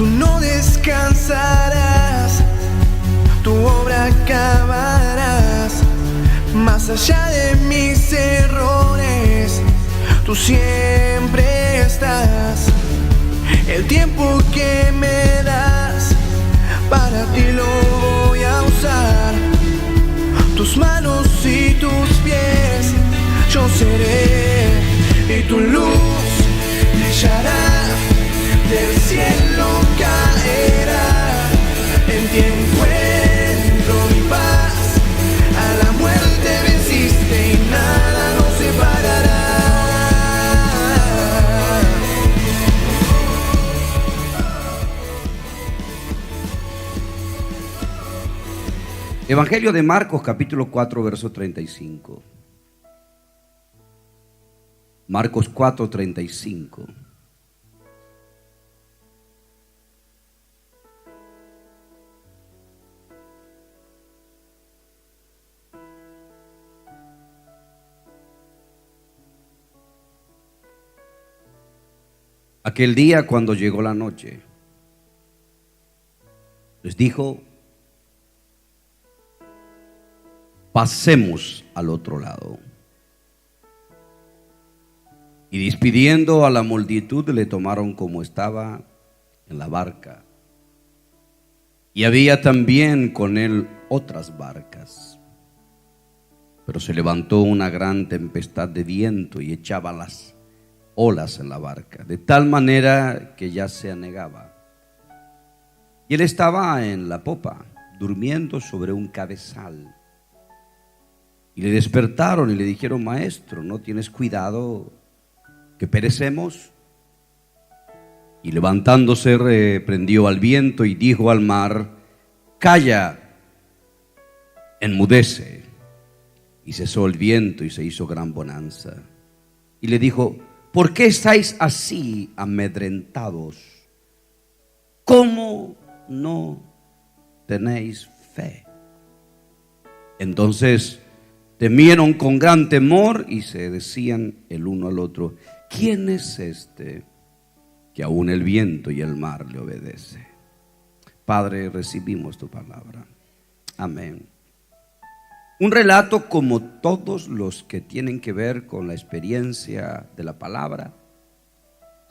Tú no descansarás, tu obra acabarás. Más allá de mis errores, tú siempre estás. El tiempo que me das, para ti lo voy a usar. Tus manos y tus pies, yo seré, y tu luz brillará, del cielo caerá. En ti encuentro mi paz, a la muerte venciste y nada nos separará. Evangelio de Marcos, capítulo 4, verso 35. Marcos 4, 35. Aquel día, cuando llegó la noche, les dijo: pasemos al otro lado. Y despidiendo a la multitud, le tomaron como estaba en la barca. Y había también con él otras barcas. Pero se levantó una gran tempestad de viento y echaba las olas en la barca, de tal manera que ya se anegaba. Y él estaba en la popa, durmiendo sobre un cabezal. Y le despertaron y le dijeron: maestro, ¿no tienes cuidado que perecemos? Y levantándose reprendió al viento y dijo al mar: calla, enmudece. Y cesó el viento y se hizo gran bonanza. Y le dijo: ¿por qué estáis así amedrentados? ¿Cómo no tenéis fe? Entonces temieron con gran temor y se decían el uno al otro: ¿quién es este que aún el viento y el mar le obedece? Padre, recibimos tu palabra. Amén. Un relato como todos los que tienen que ver con la experiencia de la palabra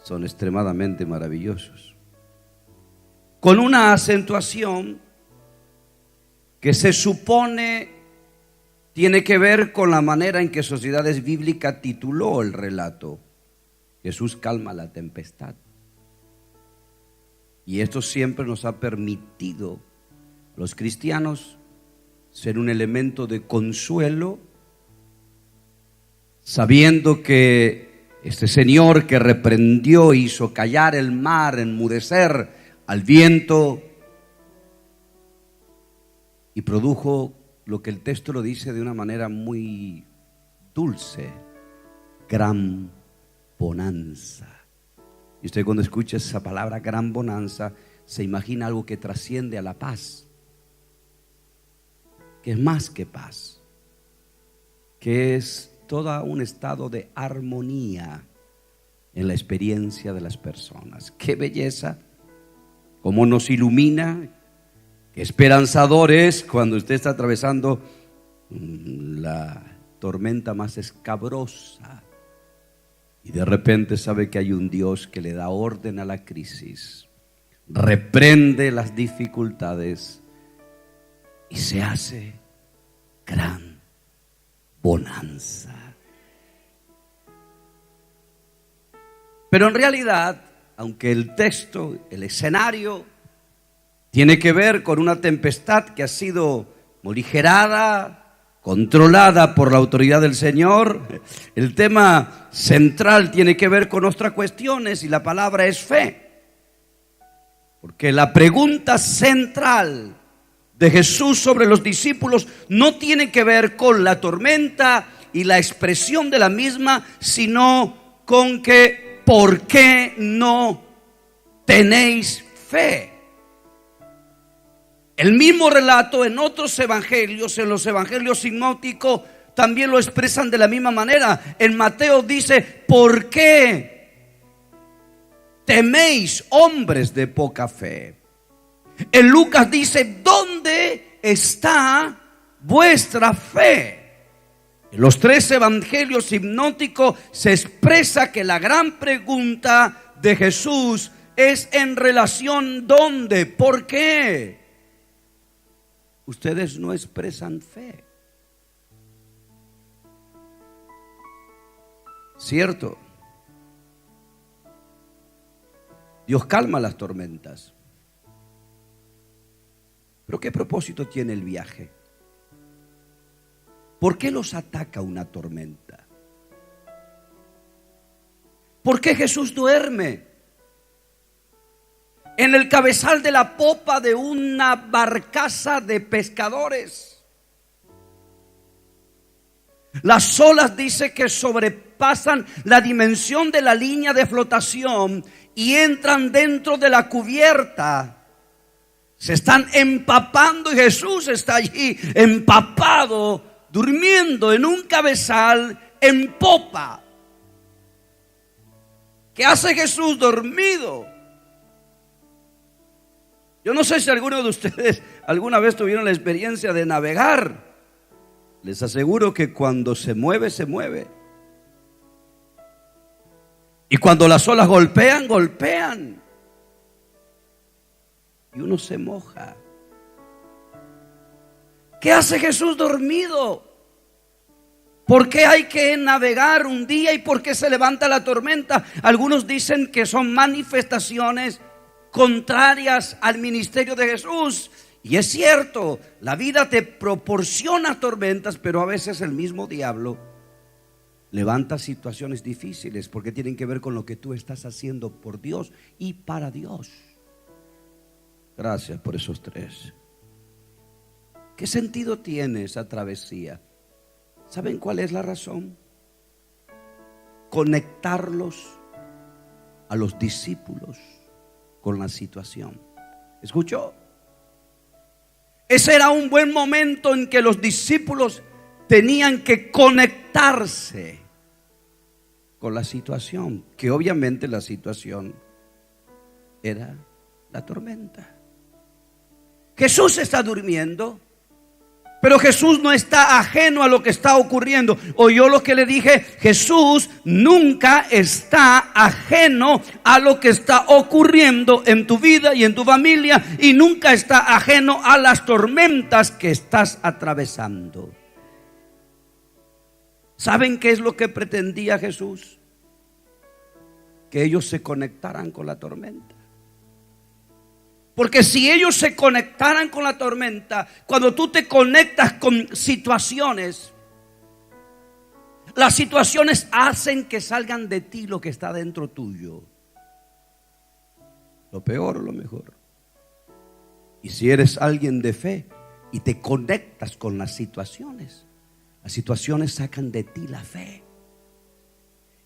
son extremadamente maravillosos, con una acentuación que se supone tiene que ver con la manera en que Sociedades Bíblicas tituló el relato: Jesús calma la tempestad. Y esto siempre nos ha permitido a los cristianos ser un elemento de consuelo, sabiendo que este Señor que reprendió, hizo callar el mar, enmudecer al viento, y produjo lo que el texto lo dice de una manera muy dulce: gran bonanza. Y usted, cuando escucha esa palabra gran bonanza, se imagina algo que trasciende a la paz, que es más que paz, que es todo un estado de armonía en la experiencia de las personas. Qué belleza, cómo nos ilumina, qué esperanzador es cuando usted está atravesando la tormenta más escabrosa y de repente sabe que hay un Dios que le da orden a la crisis, reprende las dificultades y se hace gran bonanza. Pero en realidad, aunque el texto, el escenario, tiene que ver con una tempestad que ha sido morigerada, controlada por la autoridad del Señor, el tema central tiene que ver con otras cuestiones, y la palabra es fe. Porque la pregunta central de Jesús sobre los discípulos no tiene que ver con la tormenta y la expresión de la misma, sino con que ¿por qué no tenéis fe? El mismo relato en otros evangelios, en los evangelios sinópticos, también lo expresan de la misma manera. En Mateo dice: ¿por qué teméis, hombres de poca fe? En Lucas dice, ¿dónde está vuestra fe? En los 3 evangelios sinópticos se expresa que la gran pregunta de Jesús es en relación ¿dónde? ¿Por qué? Ustedes no expresan fe. ¿Cierto? Dios calma las tormentas. ¿Pero qué propósito tiene el viaje? ¿Por qué los ataca una tormenta? ¿Por qué Jesús duerme en el cabezal de la popa de una barcaza de pescadores? Las olas dice que sobrepasan la dimensión de la línea de flotación y entran dentro de la cubierta. Se están empapando y Jesús está allí empapado, durmiendo en un cabezal en popa. ¿Qué hace Jesús dormido? Yo no sé si alguno de ustedes alguna vez tuvieron la experiencia de navegar. Les aseguro que cuando se mueve, se mueve. Y cuando las olas golpean, golpean. Y uno se moja. ¿Qué hace Jesús dormido? ¿Por qué hay que navegar un día y por qué se levanta la tormenta? Algunos dicen que son manifestaciones contrarias al ministerio de Jesús. Y es cierto, la vida te proporciona tormentas, pero a veces el mismo diablo levanta situaciones difíciles porque tienen que ver con lo que tú estás haciendo por Dios y para Dios. Gracias por esos 3. ¿Qué sentido tiene esa travesía? ¿Saben cuál es la razón? Conectarlos a los discípulos con la situación. ¿Escuchó? Ese era un buen momento en que los discípulos tenían que conectarse con la situación, que obviamente la situación era la tormenta. Jesús está durmiendo, pero Jesús no está ajeno a lo que está ocurriendo. Oyó lo que le dije, Jesús nunca está ajeno a lo que está ocurriendo en tu vida y en tu familia, y nunca está ajeno a las tormentas que estás atravesando. ¿Saben qué es lo que pretendía Jesús? Que ellos se conectaran con la tormenta. Porque si ellos se conectaran con la tormenta, cuando tú te conectas con situaciones, las situaciones hacen que salgan de ti lo que está dentro tuyo. Lo peor o lo mejor. Y si eres alguien de fe y te conectas con las situaciones sacan de ti la fe.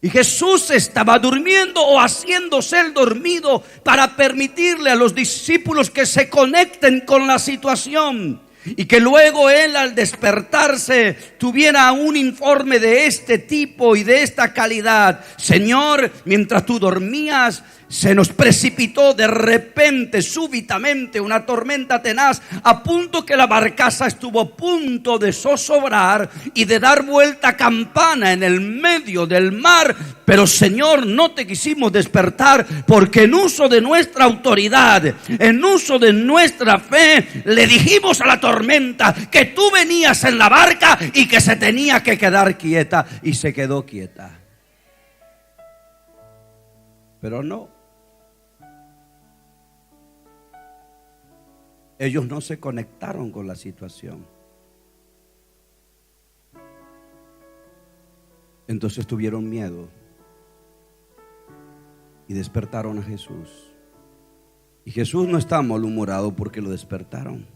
Y Jesús estaba durmiendo o haciéndose el dormido para permitirle a los discípulos que se conecten con la situación. Y que luego él, al despertarse, tuviera un informe de este tipo y de esta calidad. Señor, mientras tú dormías, se nos precipitó de repente, súbitamente, una tormenta tenaz, a punto que la barcaza estuvo a punto de zozobrar y de dar vuelta campana en el medio del mar. Pero Señor, no te quisimos despertar, porque en uso de nuestra autoridad, en uso de nuestra fe, le dijimos a la tormenta que tú venías en la barca y que se tenía que quedar quieta, y se quedó quieta. Pero no. Ellos no se conectaron con la situación. Entonces tuvieron miedo y despertaron a Jesús. Y Jesús no está malhumorado porque lo despertaron.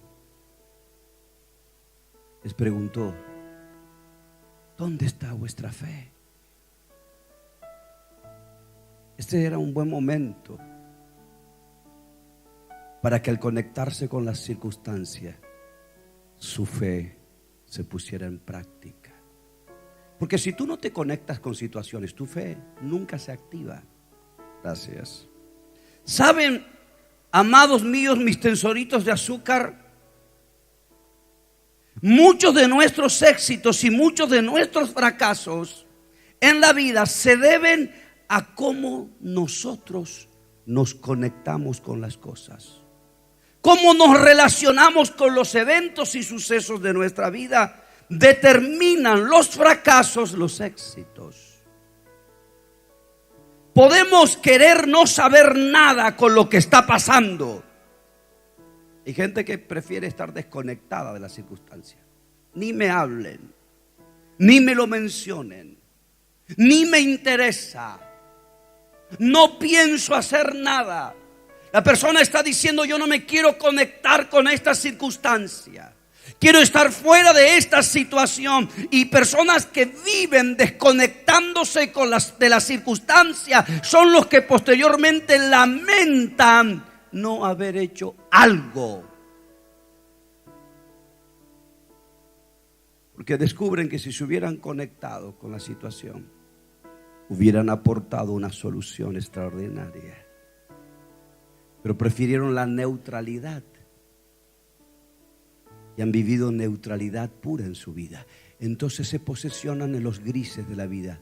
Les preguntó: ¿dónde está vuestra fe? Este era un buen momento para que al conectarse con las circunstancias, su fe se pusiera en práctica. Porque si tú no te conectas con situaciones, tu fe nunca se activa. Gracias. ¿Saben, amados míos, mis tesoritos de azúcar? Muchos de nuestros éxitos y muchos de nuestros fracasos en la vida se deben a cómo nosotros nos conectamos con las cosas, cómo nos relacionamos con los eventos y sucesos de nuestra vida. Determinan los fracasos, los éxitos. Podemos querer no saber nada con lo que está pasando. Hay gente que prefiere estar desconectada de las circunstancias. Ni me hablen, ni me lo mencionen, ni me interesa. No pienso hacer nada. La persona está diciendo: yo no me quiero conectar con esta circunstancia. Quiero estar fuera de esta situación. Y personas que viven desconectándose de las circunstancias son los que posteriormente lamentan no haber hecho algo. Porque descubren que si se hubieran conectado con la situación, hubieran aportado una solución extraordinaria. Pero prefirieron la neutralidad. Y han vivido neutralidad pura en su vida. Entonces se posesionan en los grises de la vida.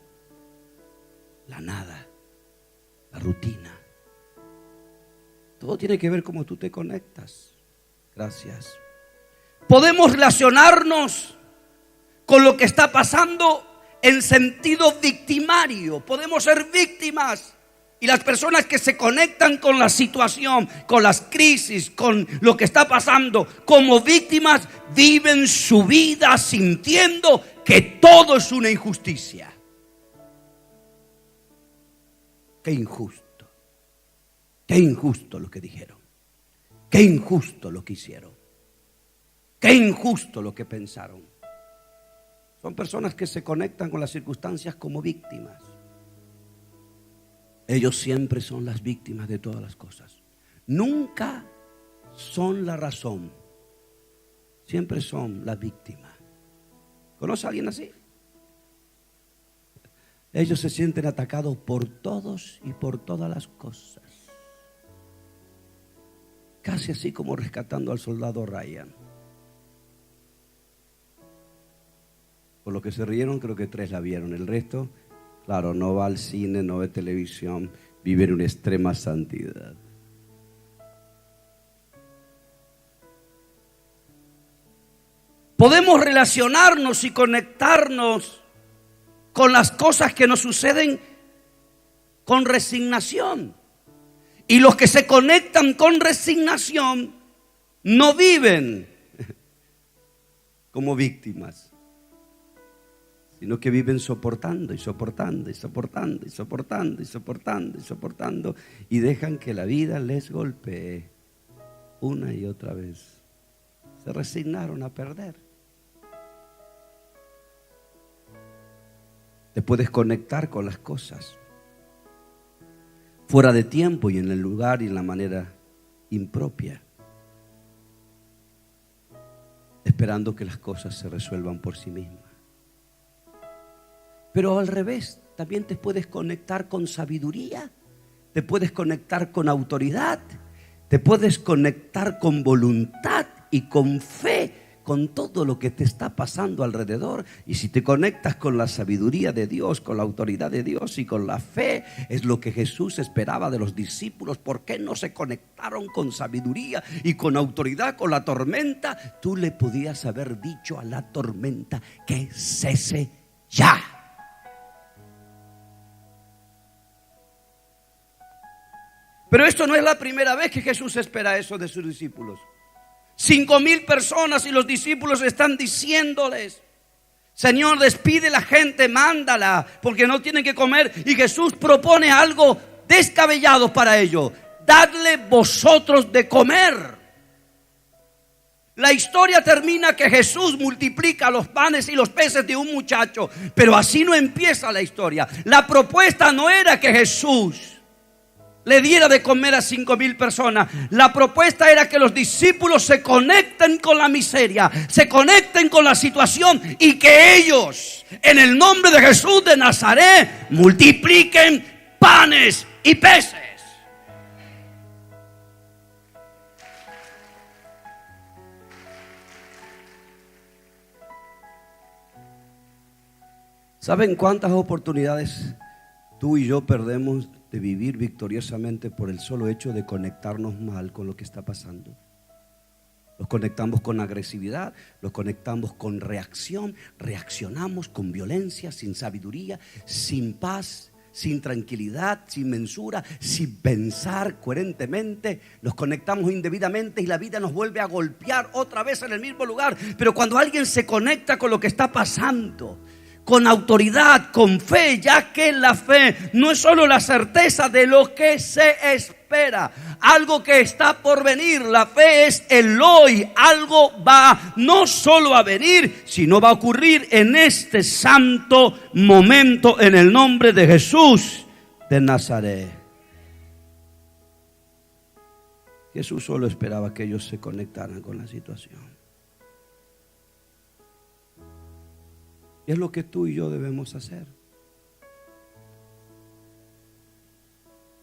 La nada, la rutina. Todo tiene que ver cómo tú te conectas. Gracias. Podemos relacionarnos con lo que está pasando en sentido victimario. Podemos ser víctimas. Y las personas que se conectan con la situación, con las crisis, con lo que está pasando como víctimas, viven su vida sintiendo que todo es una injusticia. Qué injusto. Qué injusto lo que dijeron. Qué injusto lo que hicieron. Qué injusto lo que pensaron. Son personas que se conectan con las circunstancias como víctimas. Ellos siempre son las víctimas de todas las cosas. Nunca son la razón. Siempre son la víctima. ¿Conoce a alguien así? Ellos se sienten atacados por todos y por todas las cosas. Casi así como rescatando al soldado Ryan. Por lo que se rieron, creo que 3 la vieron. El resto, claro, no va al cine, no ve televisión, vive en una extrema santidad. Podemos relacionarnos y conectarnos con las cosas que nos suceden con resignación. Y los que se conectan con resignación no viven como víctimas, sino que viven soportando y soportando y soportando y soportando y soportando y soportando, y dejan que la vida les golpee una y otra vez. Se resignaron a perder. Te puedes conectar con las cosas fuera de tiempo y en el lugar y en la manera impropia, esperando que las cosas se resuelvan por sí mismas. Pero al revés, también te puedes conectar con sabiduría, te puedes conectar con autoridad, te puedes conectar con voluntad y con fe, con todo lo que te está pasando alrededor. Y si te conectas con la sabiduría de Dios, con la autoridad de Dios y con la fe, es lo que Jesús esperaba de los discípulos. ¿Por qué no se conectaron con sabiduría y con autoridad con la tormenta? Tú le podías haber dicho a la tormenta que cese ya. Pero esto no es la primera vez que Jesús espera eso de sus discípulos. 5,000 personas y los discípulos están diciéndoles: Señor, despide la gente, mándala, porque no tienen que comer. Y Jesús propone algo descabellado para ellos: dadle vosotros de comer. La historia termina que Jesús multiplica los panes y los peces de un muchacho, pero así no empieza la historia. La propuesta no era que Jesús le diera de comer a 5,000 personas. La propuesta era que los discípulos se conecten con la miseria, se conecten con la situación, y que ellos, en el nombre de Jesús de Nazaret, multipliquen panes y peces. ¿Saben cuántas oportunidades tú y yo perdemos de vivir victoriosamente por el solo hecho de conectarnos mal con lo que está pasando? Los conectamos con agresividad, los conectamos con reacción, reaccionamos con violencia, sin sabiduría, sin paz, sin tranquilidad, sin mensura, sin pensar coherentemente. Nos conectamos indebidamente y la vida nos vuelve a golpear otra vez en el mismo lugar. Pero cuando alguien se conecta con lo que está pasando, con autoridad, con fe, ya que la fe no es solo la certeza de lo que se espera, algo que está por venir. La fe es el hoy. Algo va no solo a venir, sino va a ocurrir en este santo momento, en el nombre de Jesús de Nazaret. Jesús solo esperaba que ellos se conectaran con la situación. Y es lo que tú y yo debemos hacer.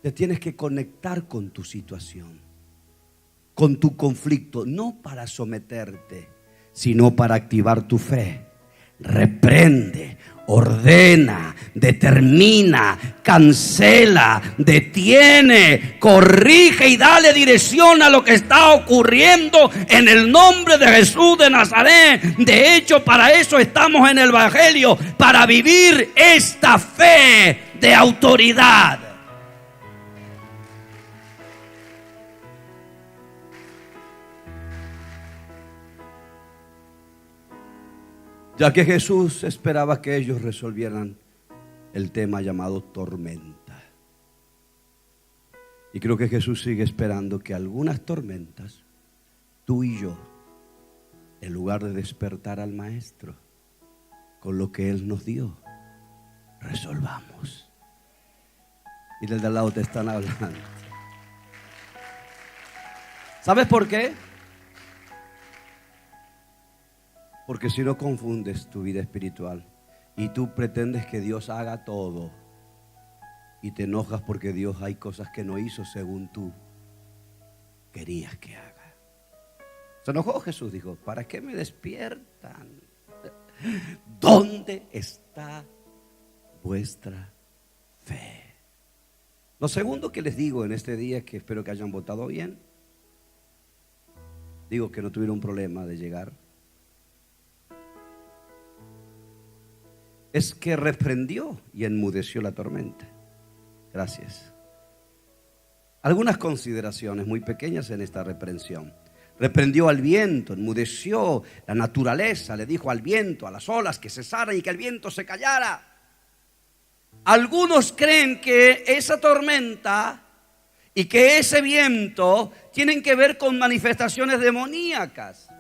Te tienes que conectar con tu situación, con tu conflicto, no para someterte, sino para activar tu fe. Reprende, ordena, determina, cancela, detiene, corrige y dale dirección a lo que está ocurriendo en el nombre de Jesús de Nazaret. De hecho, para eso estamos en el Evangelio, para vivir esta fe de autoridad. Ya que Jesús esperaba que ellos resolvieran el tema llamado tormenta. Y creo que Jesús sigue esperando que algunas tormentas, tú y yo, en lugar de despertar al Maestro con lo que Él nos dio, resolvamos. Y desde al lado te están hablando. ¿Sabes por qué? Porque si no confundes tu vida espiritual y tú pretendes que Dios haga todo y te enojas porque Dios hay cosas que no hizo según tú querías que haga. Se enojó Jesús, dijo: ¿para qué me despiertan? ¿Dónde está vuestra fe? Lo segundo que les digo en este día, que espero que hayan votado bien, digo que no tuvieron problema de llegar, es que reprendió y enmudeció la tormenta. Gracias. Algunas consideraciones muy pequeñas en esta reprensión. Reprendió al viento, enmudeció la naturaleza, le dijo al viento, a las olas que cesaran y que el viento se callara. Algunos creen que esa tormenta y que ese viento tienen que ver con manifestaciones demoníacas,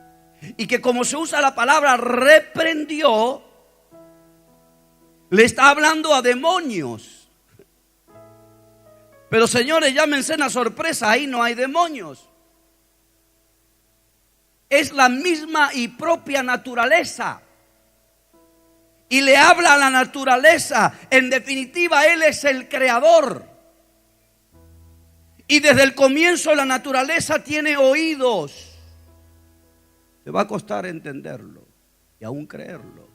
y que como se usa la palabra reprendió, le está hablando a demonios. Pero señores, llámense una sorpresa, ahí no hay demonios. Es la misma y propia naturaleza. Y le habla a la naturaleza. En definitiva, Él es el creador. Y desde el comienzo la naturaleza tiene oídos. Te va a costar entenderlo y aún creerlo.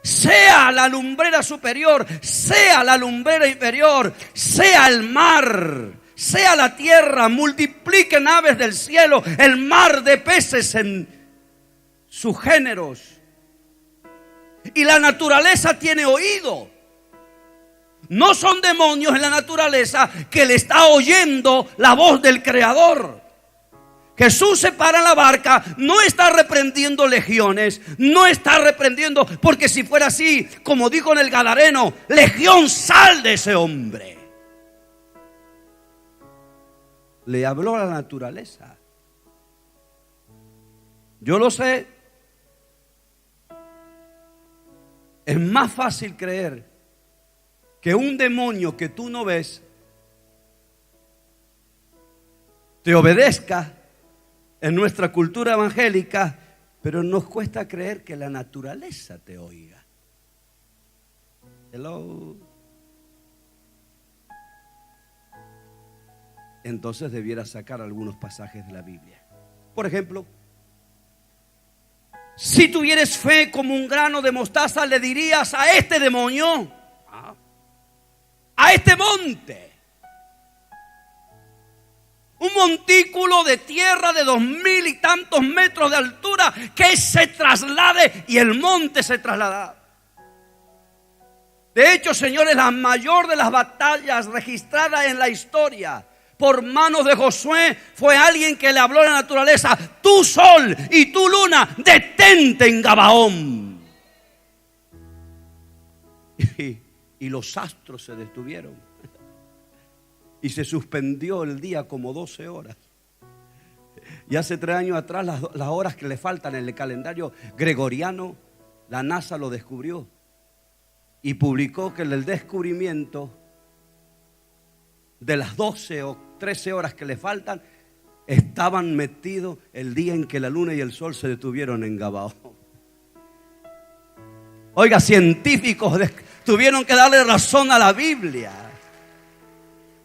Sea la lumbrera superior, sea la lumbrera inferior, sea el mar, sea la tierra, multipliquen aves del cielo, el mar de peces en sus géneros. Y la naturaleza tiene oído. No son demonios en la naturaleza que le está oyendo la voz del Creador. Jesús se para en la barca, no está reprendiendo legiones, no está reprendiendo, porque si fuera así, como dijo en el Gadareno: legión, sal de ese hombre. Le habló a la naturaleza. Yo lo sé. Es más fácil creer que un demonio que tú no ves te obedezca en nuestra cultura evangélica, pero nos cuesta creer que la naturaleza te oiga. Hello. Entonces debiera sacar algunos pasajes de la Biblia. Por ejemplo, Si tuvieres fe como un grano de mostaza, le dirías a este demonio, a este monte, un montículo de tierra de 2000 y tantos metros de altura, que se traslade, y el monte se traslada. De hecho, señores, la mayor de las batallas registradas en la historia por manos de Josué fue alguien que le habló a la naturaleza: tú sol y tú luna, detente en Gabaón. Y los astros se detuvieron. Y se suspendió el día como 12 horas. Y hace 3 años atrás, las horas que le faltan en el calendario gregoriano, la NASA lo descubrió. Y publicó que en el descubrimiento de las 12 o 13 horas que le faltan, estaban metidos el día en que la luna y el sol se detuvieron en Gabaón. Oiga, científicos tuvieron que darle razón a la Biblia.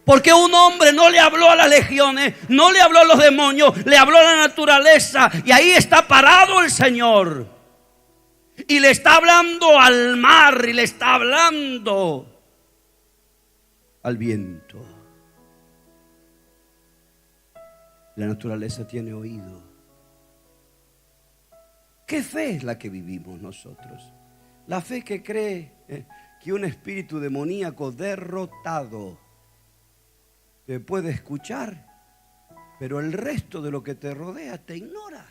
Porque un hombre no le habló a las legiones, no le habló a los demonios, le habló a la naturaleza. Y ahí está parado el Señor. Y le está hablando al mar, y le está hablando al viento. La naturaleza tiene oído. ¿Qué fe es la que vivimos nosotros? La fe que cree que un espíritu demoníaco derrotado te puede escuchar, pero el resto de lo que te rodea te ignora.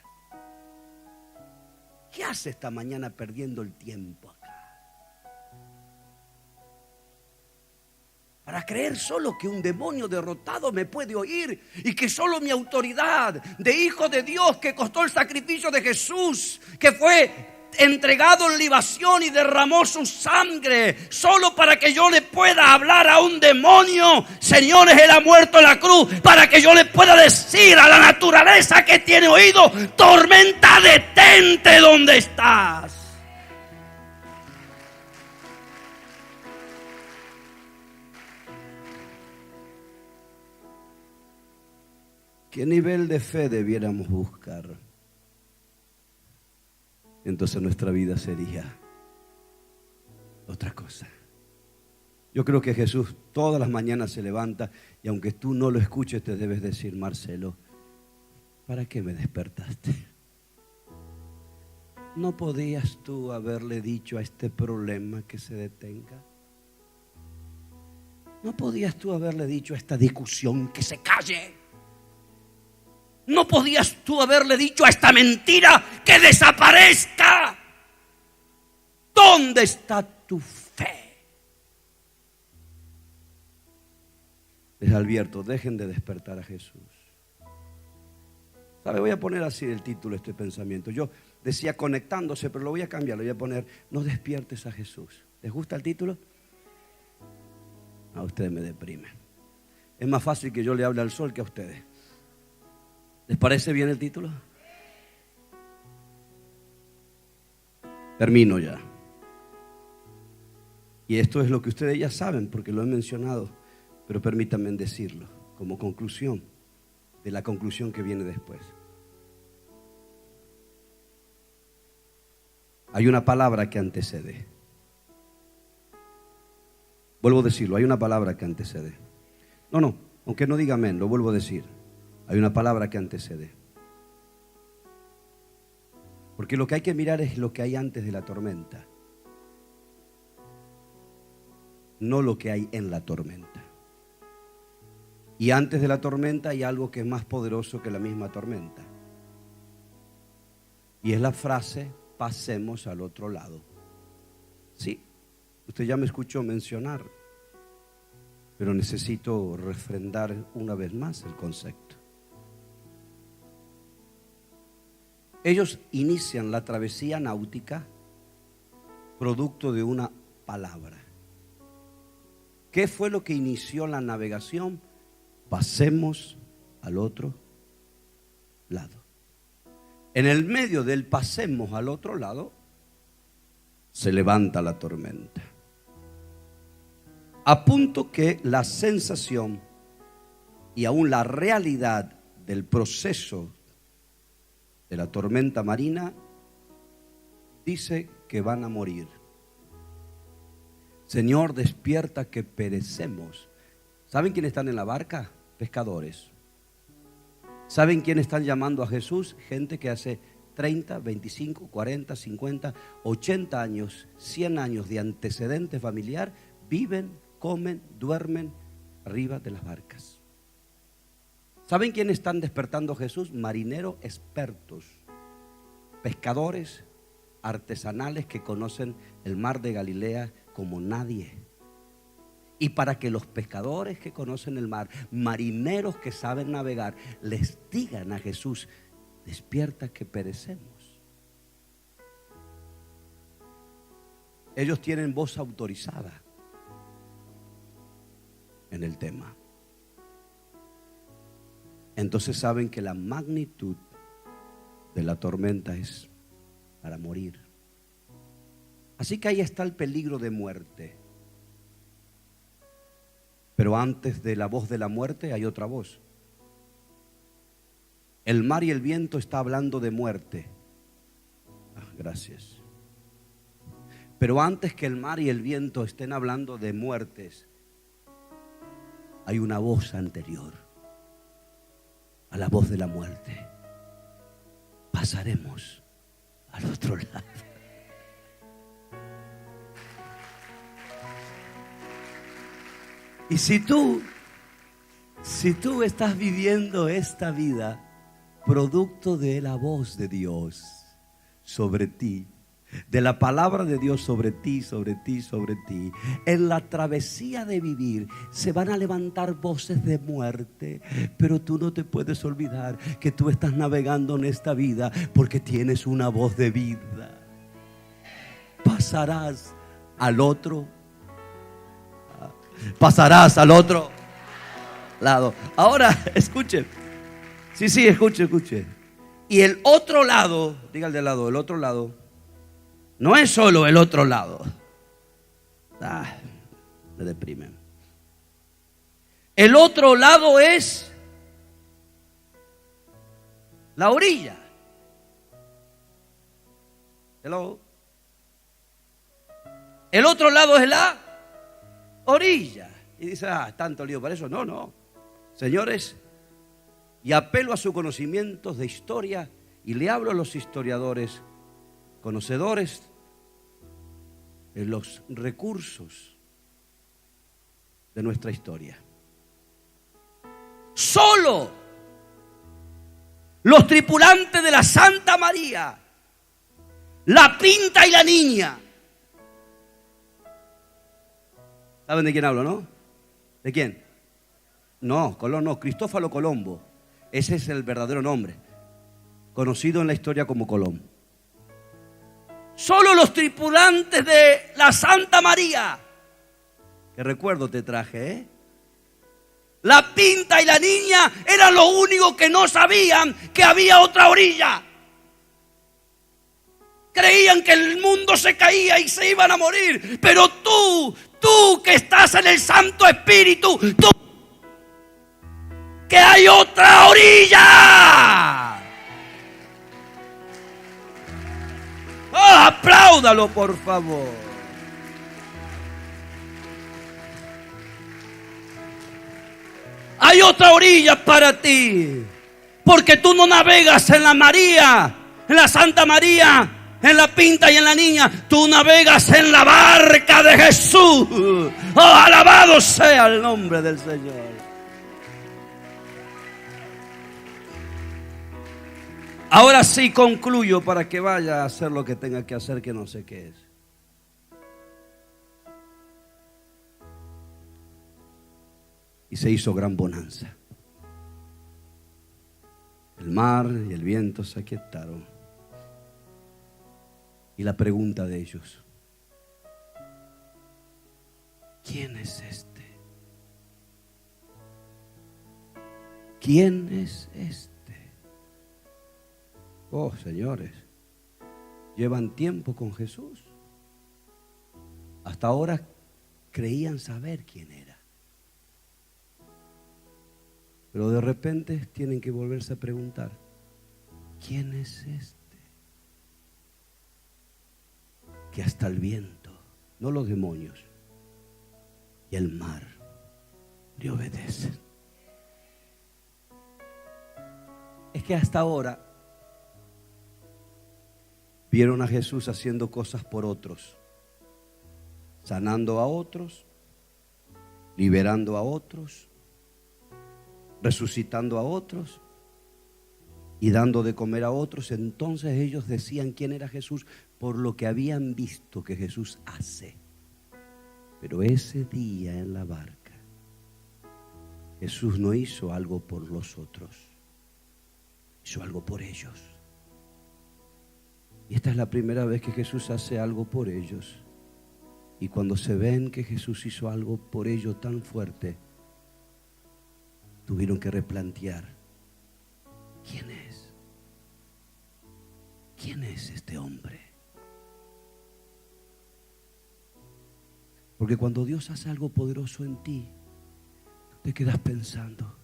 ¿Qué hace esta mañana perdiendo el tiempo acá? Para creer solo que un demonio derrotado me puede oír, y que solo mi autoridad de hijo de Dios, que costó el sacrificio de Jesús, que fue entregado en libación y derramó su sangre, solo para que yo le pueda hablar a un demonio. Señores, Él ha muerto en la cruz para que yo le pueda decir a la naturaleza que tiene oído: tormenta, detente donde estás. ¿Qué nivel de fe debiéramos buscar? Entonces nuestra vida sería otra cosa. Yo creo que Jesús todas las mañanas se levanta, y aunque tú no lo escuches, te debes decir: Marcelo, ¿para qué me despertaste? ¿No podías tú haberle dicho a este problema que se detenga? ¿No podías tú haberle dicho a esta discusión que se calle? ¿No podías tú haberle dicho a esta mentira que desaparezca? ¿Dónde está tu fe? Les advierto, dejen de despertar a Jesús. ¿Sabe? Voy a poner así el título de este pensamiento. Yo decía conectándose, pero lo voy a cambiar. Lo voy a poner: no despiertes a Jesús. ¿Les gusta el título? A ustedes me deprimen. Es más fácil que yo le hable al sol que a ustedes. ¿Les parece bien el título? Termino ya. Y esto es lo que ustedes ya saben, porque lo he mencionado, pero permítanme decirlo como conclusión de la conclusión que viene después. Hay una palabra que antecede. Vuelvo a decirlo, hay una palabra que antecede. No, aunque no diga amén, lo vuelvo a decir. Hay una palabra que antecede. Porque lo que hay que mirar es lo que hay antes de la tormenta, no lo que hay en la tormenta. Y antes de la tormenta hay algo que es más poderoso que la misma tormenta. Y es la frase: pasemos al otro lado. Sí, usted ya me escuchó mencionar, pero necesito refrendar una vez más el concepto. Ellos inician la travesía náutica producto de una palabra. ¿Qué fue lo que inició la navegación? Pasemos al otro lado. En el medio del pasemos al otro lado, se levanta la tormenta. A punto que la sensación y aún la realidad del proceso de la tormenta marina dice que van a morir. Señor, despierta que perecemos. ¿Saben quiénes están en la barca? Pescadores. ¿Saben quiénes están llamando a Jesús? Gente que hace 30, 25, 40, 50, 80 años, 100 años de antecedente familiar, viven, comen, duermen arriba de las barcas. ¿Saben quiénes están despertando a Jesús? Marineros expertos, pescadores artesanales que conocen el mar de Galilea como nadie. Y para que los pescadores que conocen el mar, marineros que saben navegar, les digan a Jesús: despierta que perecemos. Ellos tienen voz autorizada en el tema. Entonces saben que la magnitud de la tormenta es para morir. Así que ahí está el peligro de muerte. Pero antes de la voz de la muerte hay otra voz. El mar y el viento está hablando de muerte. Gracias. Pero antes que el mar y el viento estén hablando de muertes, hay una voz anterior a la voz de la muerte. Pasaremos al otro lado. Y si tú estás viviendo esta vida producto de la voz de Dios sobre ti, de la palabra de Dios sobre ti, sobre ti, sobre ti, en la travesía de vivir se van a levantar voces de muerte, pero tú no te puedes olvidar que tú estás navegando en esta vida porque tienes una voz de vida. Pasarás al otro lado. Ahora, escuche. Sí, escuche. Y el otro lado, diga el de lado, el otro lado, no es solo el otro lado. Me deprime. El otro lado es la orilla. Hello. El otro lado es la orilla. Y dice, tanto lío para eso. No. Señores, y apelo a sus conocimientos de historia y le hablo a los historiadores, conocedores de los recursos de nuestra historia. Solo los tripulantes de la Santa María, la Pinta y la Niña. ¿Saben de quién hablo, no? ¿De quién? No, Colón no, Cristóbalo Colombo. Ese es el verdadero nombre, conocido en la historia como Colón. Solo los tripulantes de la Santa María, que recuerdo te traje, la Pinta y la Niña eran los únicos que no sabían que había otra orilla. Creían que el mundo se caía y se iban a morir. Pero tú que estás en el Santo Espíritu, tú, que hay otra orilla. Apláudalo, por favor. Hay otra orilla para ti, porque tú no navegas en la María, en la Santa María, en la Pinta y en la Niña. Tú navegas en la barca de Jesús. Alabado sea el nombre del Señor. Ahora sí concluyo para que vaya a hacer lo que tenga que hacer, que no sé qué es. Y se hizo gran bonanza. El mar y el viento se aquietaron. Y la pregunta de ellos: ¿quién es este? ¿Quién es este? Oh, señores, llevan tiempo con Jesús. Hasta ahora creían saber quién era. Pero de repente tienen que volverse a preguntar: ¿quién es este? que hasta el viento, no los demonios, y el mar le obedecen. Es que hasta ahora vieron a Jesús haciendo cosas por otros, sanando a otros, liberando a otros, resucitando a otros y dando de comer a otros. Entonces ellos decían quién era Jesús por lo que habían visto que Jesús hace. Pero ese día en la barca, Jesús no hizo algo por los otros, hizo algo por ellos. Y esta es la primera vez que Jesús hace algo por ellos. Y cuando se ven que Jesús hizo algo por ellos tan fuerte, tuvieron que replantear: ¿quién es? ¿Quién es este hombre? Porque cuando Dios hace algo poderoso en ti, te quedas pensando: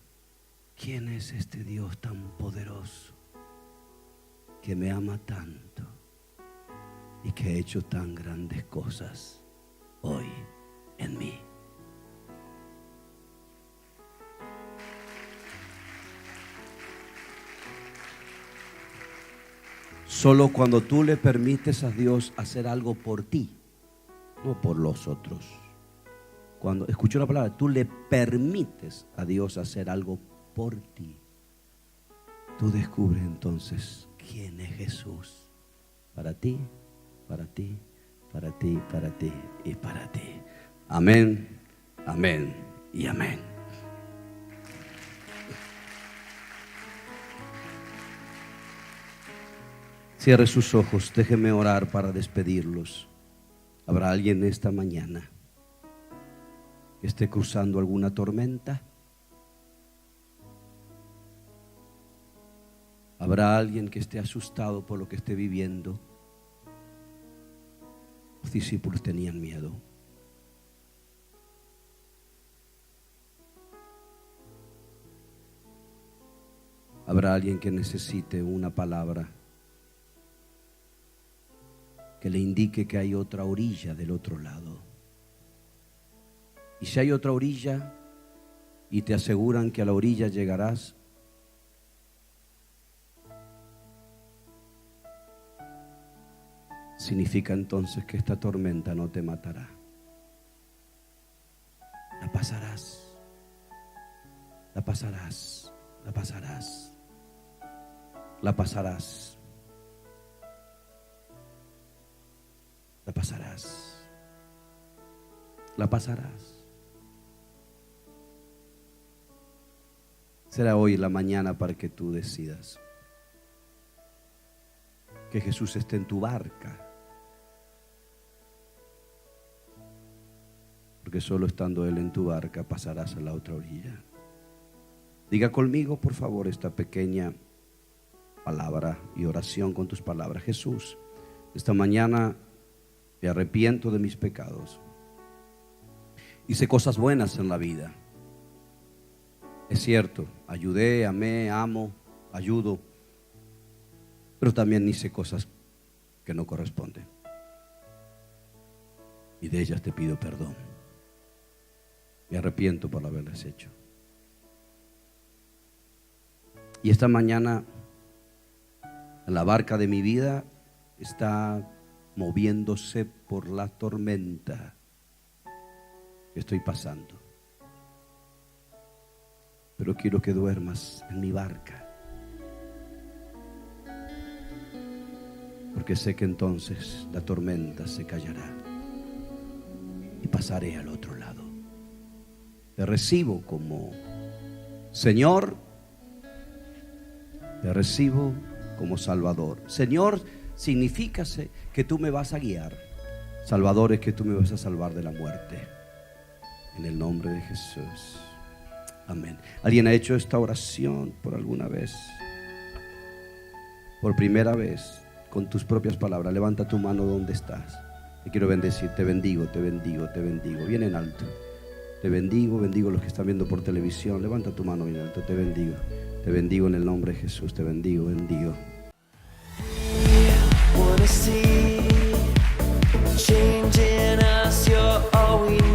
¿quién es este Dios tan poderoso que me ama tanto y que ha hecho tan grandes cosas hoy en mí? Solo cuando tú le permites a Dios hacer algo por ti, no por los otros. Cuando escucho la palabra, tú le permites a Dios hacer algo por ti, tú descubres entonces quién es Jesús para ti, para ti, para ti, para ti y para ti. Amén, amén y amén. Cierre sus ojos, déjeme orar para despedirlos. ¿Habrá alguien esta mañana que esté cruzando alguna tormenta? ¿Habrá alguien que esté asustado por lo que esté viviendo? Los discípulos tenían miedo. ¿Habrá alguien que necesite una palabra que le indique que hay otra orilla del otro lado? Y si hay otra orilla y te aseguran que a la orilla llegarás, significa entonces que esta tormenta no te matará. La pasarás, la pasarás, la pasarás, la pasarás, la pasarás, la pasarás. Será hoy la mañana para que tú decidas que Jesús esté en tu barca, porque solo estando Él en tu barca pasarás a la otra orilla. Diga conmigo, por favor, esta pequeña palabra y oración con tus palabras. Jesús, esta mañana me arrepiento de mis pecados. Hice cosas buenas en la vida. Es cierto, ayudé, amé, amo, ayudo, pero también hice cosas que no corresponden. Y de ellas te pido perdón. Me arrepiento por haberlas hecho. Y esta mañana, la barca de mi vida está moviéndose por la tormenta que estoy pasando. Pero quiero que duermas en mi barca, porque sé que entonces la tormenta se callará y pasaré al otro lado. Te recibo como Señor, te recibo como Salvador. Señor significa que tú me vas a guiar. Salvador es que tú me vas a salvar de la muerte. En el nombre de Jesús. Amén. ¿Alguien ha hecho esta oración por alguna vez? Por primera vez, con tus propias palabras. Levanta tu mano donde estás. Te quiero bendecir. Te bendigo, te bendigo, te bendigo. Bien en alto. Te bendigo, bendigo a los que están viendo por televisión. Levanta tu mano bien alto. Te bendigo. Te bendigo en el nombre de Jesús. Te bendigo, bendigo. changing us, you're all we